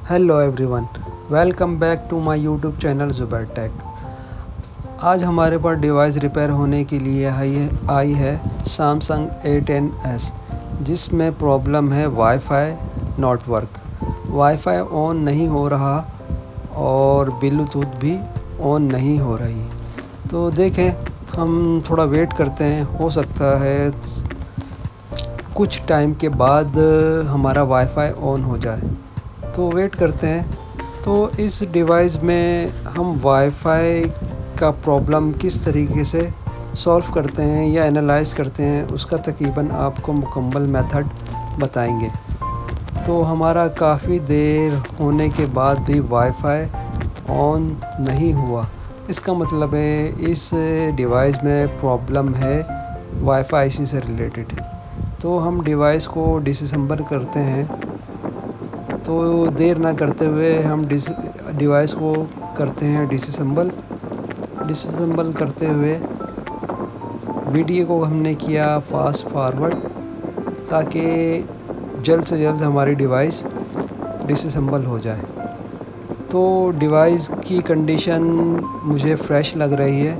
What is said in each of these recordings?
Hello everyone, welcome back to my YouTube channel Zubair Tech. आज हमारे पास device repair होने के लिए आई है सैमसंग A10s, जिसमें प्रॉब्लम है wifi not work. Wifi on नहीं हो रहा और ब्लूटूथ भी ऑन नहीं हो रही। तो देखें, हम थोड़ा वेट करते हैं, हो सकता है कुछ टाइम के बाद हमारा वाईफाई ऑन हो जाए। तो वेट करते हैं। तो इस डिवाइस में हम वाईफाई का प्रॉब्लम किस तरीके से सॉल्व करते हैं या एनालाइज करते हैं, उसका तकरीबन आपको मुकम्मल मेथड बताएंगे। तो हमारा काफ़ी देर होने के बाद भी वाईफाई ऑन नहीं हुआ, इसका मतलब है इस डिवाइस में प्रॉब्लम है वाईफाई IC से रिलेटेड। तो हम डिवाइस को डिसअसेंबल करते हैं। तो देर ना करते हुए हम डिवाइस को करते हैं डिसअसेंबल करते हुए वीडियो को हमने किया फास्ट फॉरवर्ड, ताकि जल्द से जल्द हमारी डिवाइस डिसअसेंबल हो जाए। तो डिवाइस की कंडीशन मुझे फ्रेश लग रही है,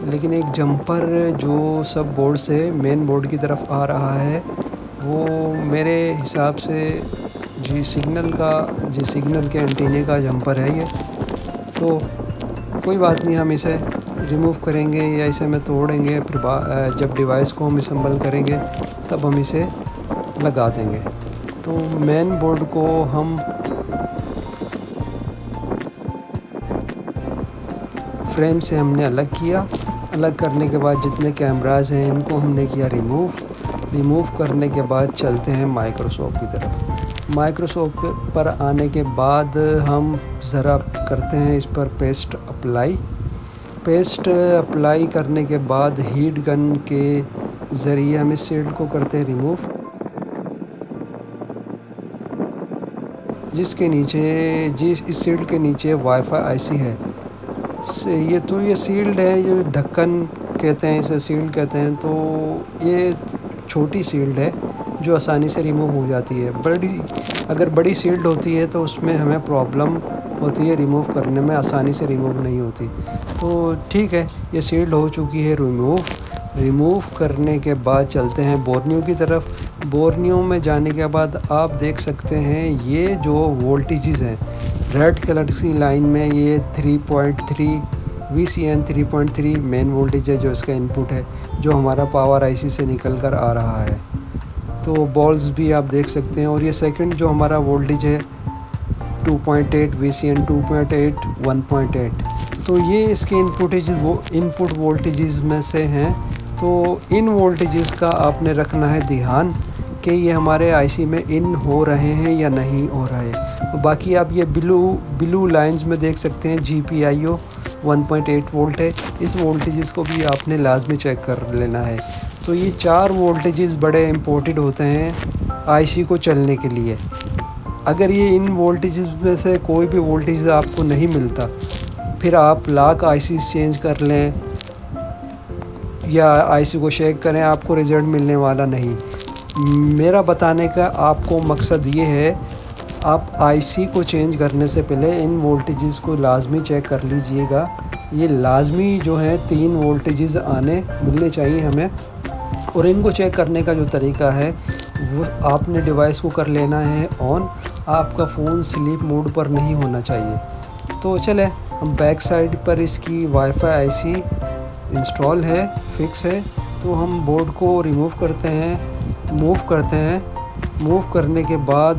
लेकिन एक जंपर जो सब बोर्ड से मेन बोर्ड की तरफ आ रहा है वो मेरे हिसाब से सिग्नल के एंटीने का जंपर है ये। तो कोई बात नहीं, हम इसे रिमूव करेंगे या इसे मैं तोड़ेंगे, फिर जब डिवाइस को हम असेंबल करेंगे तब हम इसे लगा देंगे। तो मेन बोर्ड को हम फ्रेम से हमने अलग किया। अलग करने के बाद जितने कैमराज हैं इनको हमने किया रिमूव करने के बाद चलते हैं माइक्रोसॉफ्ट की तरफ। माइक्रोसॉफ्ट पर आने के बाद हम ज़रा करते हैं इस पर पेस्ट अप्लाई करने के बाद हीट गन के ज़रिए हम इस शील्ड को करते हैं रिमूव, इस शील्ड के नीचे वाईफाई IC है। ये शील्ड है, ये ढक्कन कहते हैं, इसे शील्ड कहते हैं। तो ये छोटी शील्ड है जो आसानी से रिमूव हो जाती है। अगर बड़ी शील्ड होती है तो उसमें हमें प्रॉब्लम होती है, रिमूव करने में आसानी से रिमूव नहीं होती। तो ठीक है, ये शील्ड हो चुकी है रिमूव करने के बाद चलते हैं बोर्नियो की तरफ। बोर्नियो में जाने के बाद आप देख सकते हैं ये जो वोल्टेजेस हैं रेड कलर की लाइन में, ये 3.3 VCN 3.3 मेन वोल्टेज है जो इसका इनपुट है, जो हमारा पावर IC से निकल कर आ रहा है। तो बॉल्स भी आप देख सकते हैं। और ये सेकंड जो हमारा वोल्टेज है 2.8 VCN 2.8 1.8, तो ये इसके इनपुट वोल्टेजेस में से हैं। तो इन वोल्टेजेस का आपने रखना है ध्यान कि ये हमारे IC में इन हो रहे हैं या नहीं हो रहे। तो बाकी आप ये ब्लू लाइंस में देख सकते हैं GPIO 1.8 वोल्ट है। इस वोल्टेजेस को भी आपने लाजमी चेक कर लेना है। तो ये 4 वोल्टेजेस बड़े इम्पोर्टेंट होते हैं IC को चलने के लिए। अगर ये इन वोल्टेजेस में से कोई भी वोल्टेज आपको नहीं मिलता, फिर आप लाख IC चेंज कर लें या IC को शेक करें, आपको रिज़ल्ट मिलने वाला नहीं। मेरा बताने का आपको मकसद ये है, आप IC को चेंज करने से पहले इन वोल्टेजेस को लाजमी चेक कर लीजिएगा। ये लाजमी जो है 3 वोल्टेजेस मिलने चाहिए हमें। और इनको चेक करने का जो तरीका है वो आपने डिवाइस को कर लेना है ऑन। आपका फ़ोन स्लीप मोड पर नहीं होना चाहिए। तो चले हम बैक साइड पर इसकी वाईफाई IC इंस्टॉल है, फिक्स है। तो हम बोर्ड को मूव करते हैं। मूव करने के बाद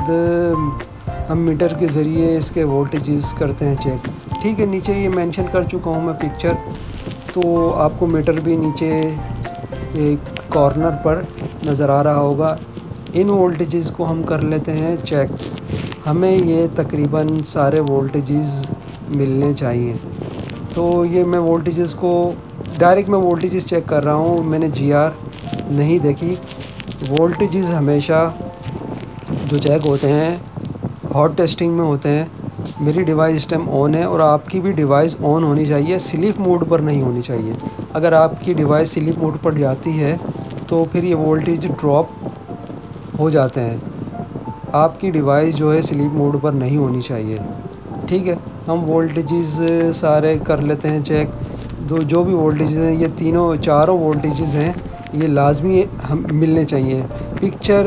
हम मीटर के ज़रिए इसके वोल्टेजेस करते हैं चेक। ठीक है, नीचे ये मेंशन कर चुका हूँ मैं पिक्चर, तो आपको मीटर भी नीचे एक कॉर्नर पर नज़र आ रहा होगा। इन वोल्टेजेस को हम कर लेते हैं चेक। हमें ये तकरीबन सारे वोल्टेजेस मिलने चाहिए। तो ये मैं वोल्टेजेस को डायरेक्ट वोल्टेजेस चेक कर रहा हूँ, मैंने GR नहीं देखी। वोल्टेजेस हमेशा जो चेक होते हैं हॉट टेस्टिंग में होते हैं। मेरी डिवाइस इस टाइम ऑन है और आपकी भी डिवाइस ऑन होनी चाहिए, स्लीप मोड पर नहीं होनी चाहिए। अगर आपकी डिवाइस स्लीप मोड पर जाती है तो फिर ये वोल्टेज ड्रॉप हो जाते हैं। आपकी डिवाइस जो है स्लीप मोड पर नहीं होनी चाहिए। ठीक है, हम वोल्टेजेस सारे कर लेते हैं चेक। जो भी वोल्टेजेस हैं, ये चारों वोल्टेजेस हैं, ये लाजमी हम मिलने चाहिए। पिक्चर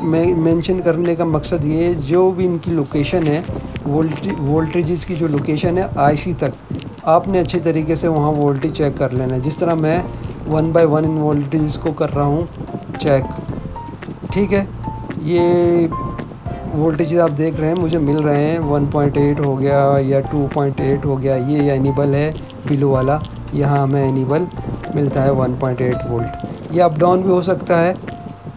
में मेंशन करने का मकसद ये, जो भी इनकी लोकेशन है, वोल्टेजेस की जो लोकेशन है आईसी तक, आपने अच्छे तरीके से वहाँ वोल्टेज चेक कर लेना है। जिस तरह मैं 1 बाय 1 इन वोल्टेज को कर रहा हूँ चेक। ठीक है, ये वोल्टेज आप देख रहे हैं मुझे मिल रहे हैं, 1.8 हो गया या 2.8 हो गया। ये एनिबल है बिलो वाला, यहाँ हमें एनिबल मिलता है 1.8 वोल्ट। ये अप डाउन भी हो सकता है,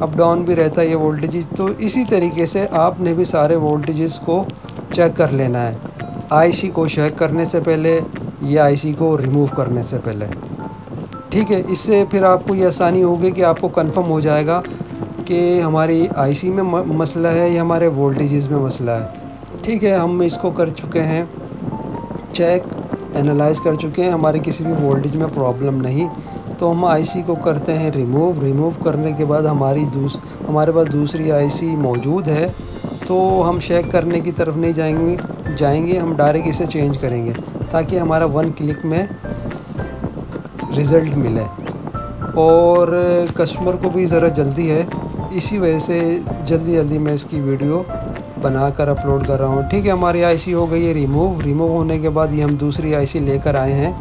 अप डाउन भी रहता है ये वोल्टेज। तो इसी तरीके से आपने भी सारे वोल्टेजेस को चेक कर लेना है, आईसी को चेक करने से पहले या आईसी को रिमूव करने से पहले। ठीक है, इससे फिर आपको ये आसानी होगी कि आपको कंफर्म हो जाएगा कि हमारी आईसी में मसला है या हमारे वोल्टेजेस में मसला है। ठीक है, हम इसको कर चुके हैं चेक, एनालाइज कर चुके हैं, हमारे किसी भी वोल्टेज में प्रॉब्लम नहीं। तो हम आईसी को करते हैं रिमूव करने के बाद हमारे पास दूसरी आईसी मौजूद है। तो हम चेक करने की तरफ नहीं जाएंगे, हम डायरेक्ट इसे चेंज करेंगे ताकि हमारा 1 क्लिक में रिज़ल्ट मिले। और कस्टमर को भी ज़रा जल्दी है, इसी वजह से जल्दी मैं इसकी वीडियो बनाकर अपलोड कर रहा हूँ। ठीक है, हमारी आईसी हो गई है रिमूव होने के बाद ये हम दूसरी आईसी लेकर आए हैं।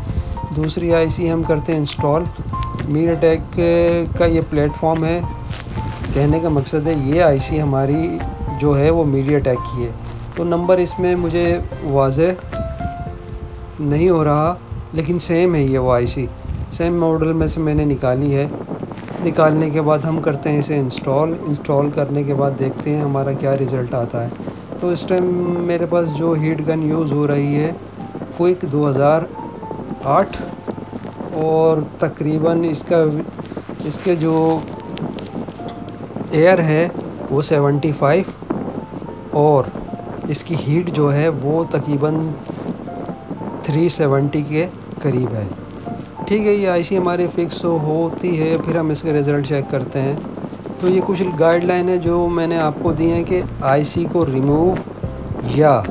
दूसरी आईसी हम करते हैं इंस्टॉल। मीडियाटेक का ये प्लेटफॉर्म है, कहने का मकसद है ये आईसी हमारी जो है वो मीडियाटेक की है। तो नंबर इसमें मुझे वाज़ेह नहीं हो रहा, लेकिन सेम है ये वो आईसी, सेम मॉडल में से मैंने निकाली है। निकालने के बाद हम करते हैं इसे इंस्टॉल करने के बाद देखते हैं हमारा क्या रिज़ल्ट आता है। तो इस टाइम मेरे पास जो हीट गन यूज़ हो रही है क्विक 2008, और तकरीबन इसके जो एयर है वो 75, और इसकी हीट जो है वो तकरीबन 370 के करीब है। ठीक है, ये आईसी हमारी फ़िक्स होती है, फिर हम इसके रिज़ल्ट चेक करते हैं। तो ये कुछ गाइडलाइन है जो मैंने आपको दी हैं कि आईसी को रिमूव या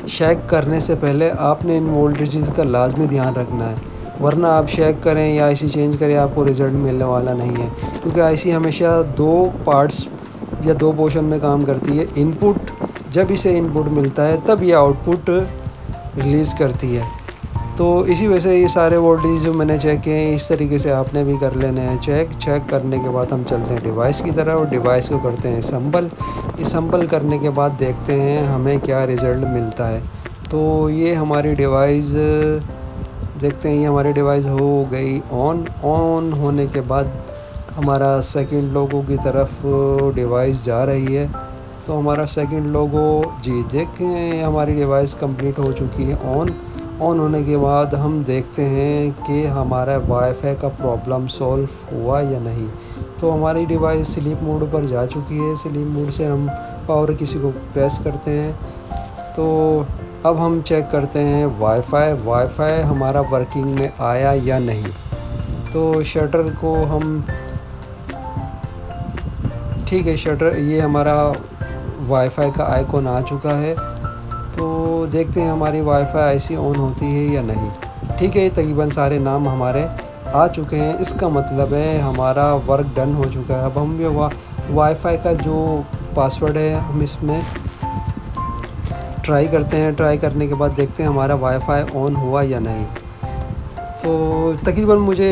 चेक करने से पहले आपने इन वोल्टेजेस का लाजमी ध्यान रखना है, वरना आप चेक करें या आईसी चेंज करें आपको रिज़ल्ट मिलने वाला नहीं है। क्योंकि आईसी हमेशा 2 पार्ट्स या 2 पोर्शन में काम करती है। इनपुट, जब इसे इनपुट मिलता है तब ये आउटपुट रिलीज़ करती है। तो इसी वजह से ये सारे वोल्टेज जो मैंने चेक किए हैं, इस तरीके से आपने भी कर लेने हैं चेक करने के बाद हम चलते हैं डिवाइस की तरफ और डिवाइस को करते हैं असम्बल करने के बाद देखते हैं हमें क्या रिज़ल्ट मिलता है। तो ये हमारी डिवाइस देखते हैं, ये हमारी डिवाइस हो गई ऑन होने के बाद हमारा सेकंड लोगो की तरफ डिवाइस जा रही है। तो हमारा सेकंड लोगो जी देखें, हमारी डिवाइस कंप्लीट हो चुकी है ऑन होने के बाद हम देखते हैं कि हमारा वाईफाई का प्रॉब्लम सॉल्व हुआ या नहीं। तो हमारी डिवाइस स्लीप मोड पर जा चुकी है। स्लीप मोड से हम पावर किसी को प्रेस करते हैं। तो अब हम चेक करते हैं वाईफाई हमारा वर्किंग में आया या नहीं। तो शटर को हम, ठीक है, शटर, ये हमारा वाईफाई का आइकॉन आ चुका है। तो देखते हैं हमारी वाईफाई आईसी ऑन होती है या नहीं। ठीक है, तकरीबन सारे नाम हमारे आ चुके हैं, इसका मतलब है हमारा वर्क डन हो चुका है। अब हम ये वाईफाई का जो पासवर्ड है हम इसमें ट्राई करते हैं। ट्राई करने के बाद देखते हैं हमारा वाईफाई ऑन हुआ या नहीं। तो तकरीबन मुझे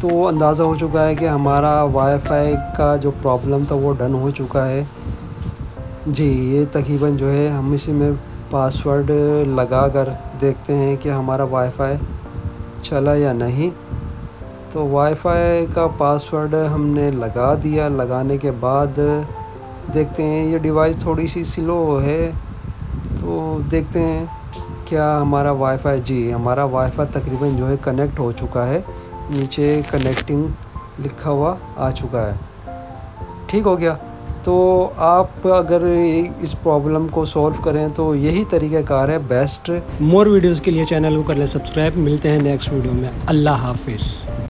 तो अंदाज़ा हो चुका है कि हमारा वाईफाई का जो प्रॉब्लम था वो डन हो चुका है जी। ये तकरीबन जो है हम इसी में पासवर्ड लगा कर देखते हैं कि हमारा वाईफाई चला या नहीं। तो वाईफाई का पासवर्ड हमने लगा दिया। लगाने के बाद देखते हैं, ये डिवाइस थोड़ी सी स्लो है, तो देखते हैं क्या हमारा वाईफाई, जी हमारा वाईफाई तकरीबन जो है कनेक्ट हो चुका है। नीचे कनेक्टिंग लिखा हुआ आ चुका है। ठीक हो गया। तो आप अगर इस प्रॉब्लम को सॉल्व करें तो यही तरीक़ाकार है बेस्ट। मोर वीडियोज़ के लिए चैनल को कर लें सब्सक्राइब। मिलते हैं नेक्स्ट वीडियो में। अल्लाह हाफिज़।